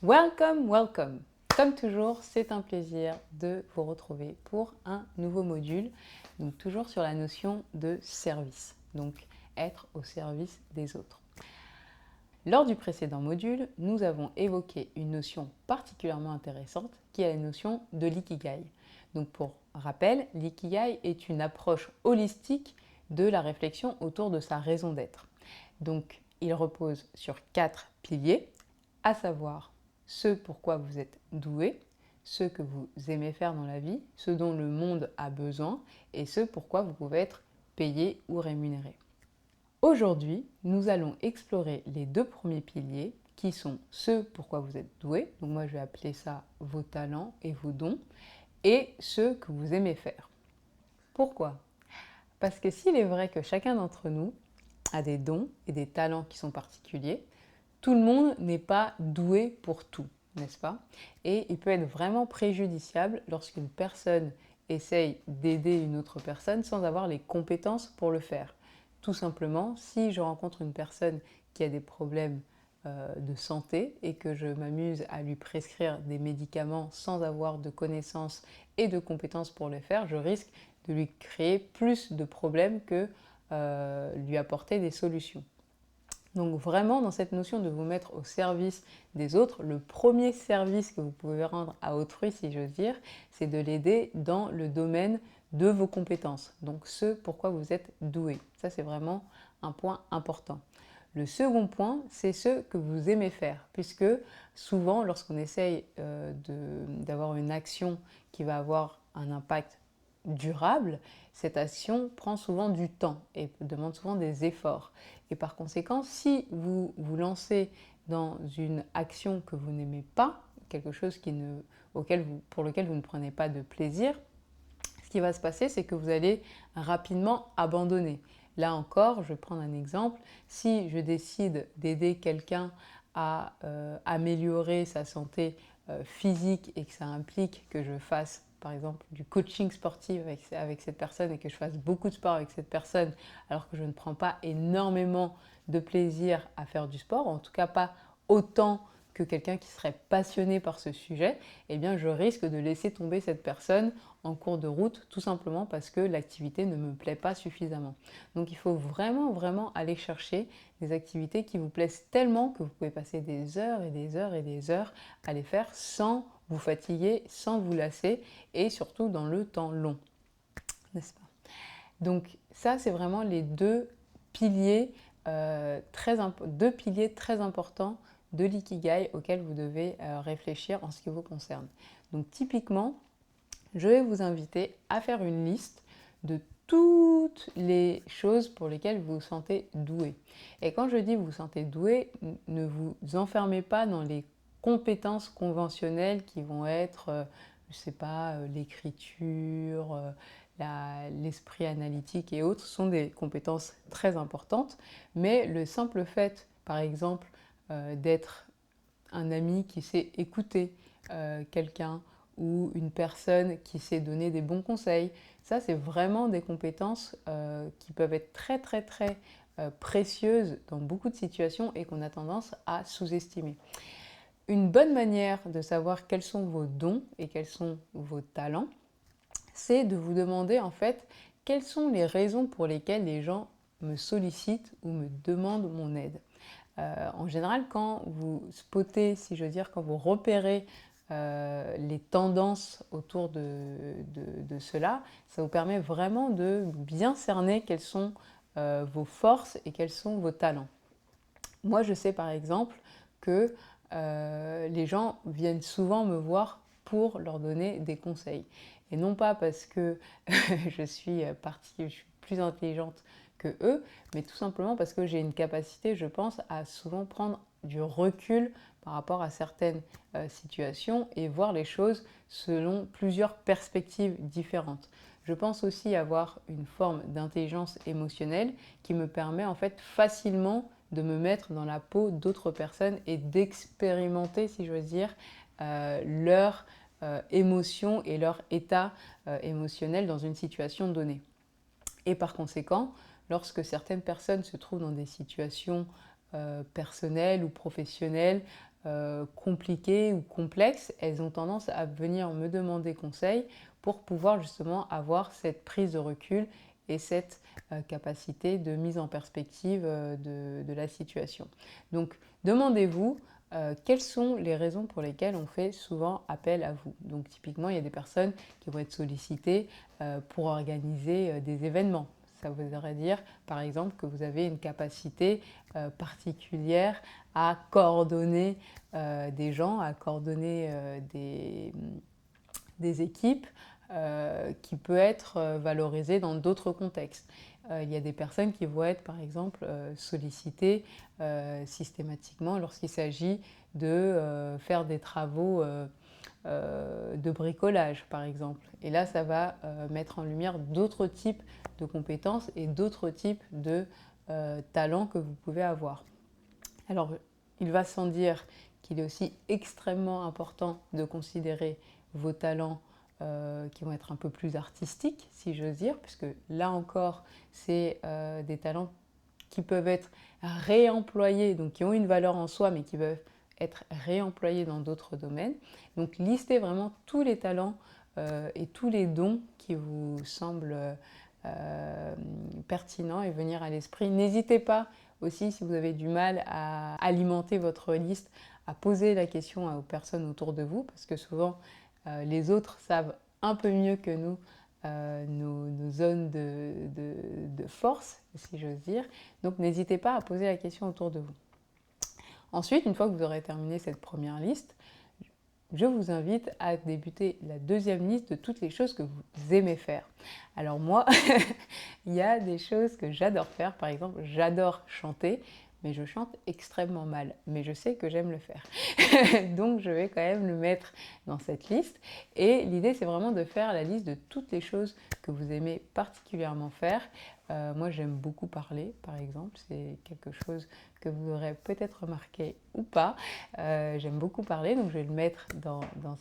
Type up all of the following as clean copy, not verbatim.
Welcome, welcome. Comme toujours, c'est un plaisir de vous retrouver pour un nouveau module, donc toujours sur la notion de service, donc être au service des autres. Lors du précédent module, nous avons évoqué une notion particulièrement intéressante qui est la notion de l'ikigai. Donc pour rappel, l'ikigai est une approche holistique de la réflexion autour de sa raison d'être. Donc il repose sur 4 piliers, à savoir ce pourquoi vous êtes doué, ce que vous aimez faire dans la vie, ce dont le monde a besoin et ce pourquoi vous pouvez être payé ou rémunéré. Aujourd'hui, nous allons explorer les 2 premiers piliers qui sont ce pourquoi vous êtes doué, donc moi je vais appeler ça vos talents et vos dons, et ce que vous aimez faire. Pourquoi? Parce que s'il est vrai que chacun d'entre nous a des dons et des talents qui sont particuliers, tout le monde n'est pas doué pour tout, n'est-ce pas? Et il peut être vraiment préjudiciable lorsqu'une personne essaye d'aider une autre personne sans avoir les compétences pour le faire. Tout simplement, si je rencontre une personne qui a des problèmes de santé et que je m'amuse à lui prescrire des médicaments sans avoir de connaissances et de compétences pour le faire, je risque de lui créer plus de problèmes que lui apporter des solutions. Donc vraiment, dans cette notion de vous mettre au service des autres, le premier service que vous pouvez rendre à autrui, si j'ose dire, c'est de l'aider dans le domaine de vos compétences. Donc ce pourquoi vous êtes doué. Ça, c'est vraiment un point important. Le second point, c'est ce que vous aimez faire, puisque souvent, lorsqu'on essaye d'avoir une action qui va avoir un impact durable, cette action prend souvent du temps et demande souvent des efforts. Et par conséquent, si vous vous lancez dans une action que vous n'aimez pas, quelque chose pour lequel vous ne prenez pas de plaisir, ce qui va se passer, c'est que vous allez rapidement abandonner. Là encore, je vais prendre un exemple. Si je décide d'aider quelqu'un à améliorer sa santé physique et que ça implique que je fasse par exemple du coaching sportif avec cette personne et que je fasse beaucoup de sport avec cette personne alors que je ne prends pas énormément de plaisir à faire du sport, en tout cas pas autant que quelqu'un qui serait passionné par ce sujet, eh bien je risque de laisser tomber cette personne en cours de route, tout simplement parce que l'activité ne me plaît pas suffisamment. Donc il faut vraiment aller chercher des activités qui vous plaisent tellement que vous pouvez passer des heures et des heures et des heures à les faire sans vous fatiguer, sans vous lasser et surtout dans le temps long, n'est-ce pas? Donc ça, c'est vraiment les deux piliers très importants de l'ikigai auxquels vous devez réfléchir en ce qui vous concerne. Donc typiquement, je vais vous inviter à faire une liste de toutes les choses pour lesquelles vous vous sentez doué. Et quand je dis vous vous sentez doué, ne vous enfermez pas dans les compétences conventionnelles qui vont être, je ne sais pas, l'écriture, l'esprit analytique et autres sont des compétences très importantes, mais le simple fait, par exemple, d'être un ami qui sait écouter quelqu'un ou une personne qui sait donner des bons conseils, ça c'est vraiment des compétences qui peuvent être très précieuses dans beaucoup de situations et qu'on a tendance à sous-estimer. Une bonne manière de savoir quels sont vos dons et quels sont vos talents, c'est de vous demander en fait quelles sont les raisons pour lesquelles les gens me sollicitent ou me demandent mon aide. En général, quand vous spotez, si je veux dire, quand vous repérez les tendances autour de cela, ça vous permet vraiment de bien cerner quelles sont vos forces et quels sont vos talents. Moi, je sais par exemple que les gens viennent souvent me voir pour leur donner des conseils. Et non pas parce que je suis plus intelligente que eux, mais tout simplement parce que j'ai une capacité, je pense, à souvent prendre du recul par rapport à certaines situations et voir les choses selon plusieurs perspectives différentes. Je pense aussi avoir une forme d'intelligence émotionnelle qui me permet en fait facilement de me mettre dans la peau d'autres personnes et d'expérimenter, si je veux dire, leur émotion et leur état émotionnel dans une situation donnée. Et par conséquent, lorsque certaines personnes se trouvent dans des situations personnelles ou professionnelles compliquées ou complexes, elles ont tendance à venir me demander conseil pour pouvoir justement avoir cette prise de recul et cette capacité de mise en perspective de la situation. Donc, demandez-vous quelles sont les raisons pour lesquelles on fait souvent appel à vous. Donc, typiquement, il y a des personnes qui vont être sollicitées pour organiser des événements. Ça voudrait dire, par exemple, que vous avez une capacité particulière à coordonner des gens, à coordonner des équipes qui peut être valorisée dans d'autres contextes. Il y a des personnes qui vont être, par exemple, sollicitées systématiquement lorsqu'il s'agit de faire des travaux de bricolage, par exemple. Et là, ça va mettre en lumière d'autres types de compétences et d'autres types de talents que vous pouvez avoir. Alors, il va sans dire qu'il est aussi extrêmement important de considérer vos talents qui vont être un peu plus artistiques, si j'ose dire, puisque là encore, c'est des talents qui peuvent être réemployés, donc qui ont une valeur en soi, mais qui peuvent être réemployés dans d'autres domaines. Donc, listez vraiment tous les talents et tous les dons qui vous semblent pertinents et venir à l'esprit. N'hésitez pas aussi, si vous avez du mal à alimenter votre liste, à poser la question aux personnes autour de vous, parce que souvent, les autres savent un peu mieux que nous nos zones de force, si j'ose dire. Donc, n'hésitez pas à poser la question autour de vous. Ensuite, une fois que vous aurez terminé cette première liste, je vous invite à débuter la deuxième liste de toutes les choses que vous aimez faire. Alors moi, il y a des choses que j'adore faire. Par exemple, j'adore chanter, mais je chante extrêmement mal. Mais je sais que j'aime le faire. Donc, je vais quand même le mettre dans cette liste. Et l'idée, c'est vraiment de faire la liste de toutes les choses que vous aimez particulièrement faire. Moi, j'aime beaucoup parler, par exemple. C'est quelque chose que vous aurez peut-être remarqué ou pas. J'aime beaucoup parler, donc je vais le mettre dans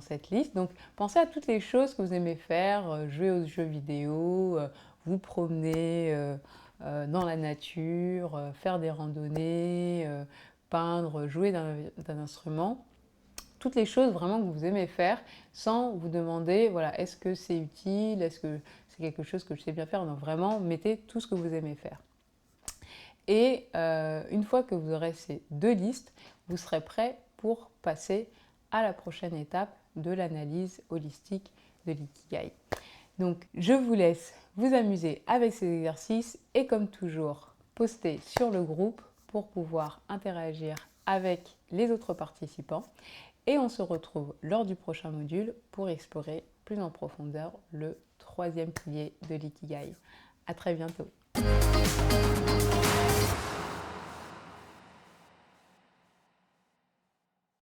cette liste. Donc, pensez à toutes les choses que vous aimez faire, jouer aux jeux vidéo, vous promener dans la nature, faire des randonnées, peindre, jouer d'un instrument. Toutes les choses vraiment que vous aimez faire sans vous demander, voilà, est-ce que c'est utile, est-ce que c'est quelque chose que je sais bien faire. Donc vraiment, mettez tout ce que vous aimez faire. Et une fois que vous aurez ces deux listes, vous serez prêt pour passer à la prochaine étape de l'analyse holistique de l'ikigai. Donc, je vous laisse vous amuser avec ces exercices et comme toujours, postez sur le groupe pour pouvoir interagir avec les autres participants. Et on se retrouve lors du prochain module pour explorer plus en profondeur le troisième pilier de l'ikigai. À très bientôt.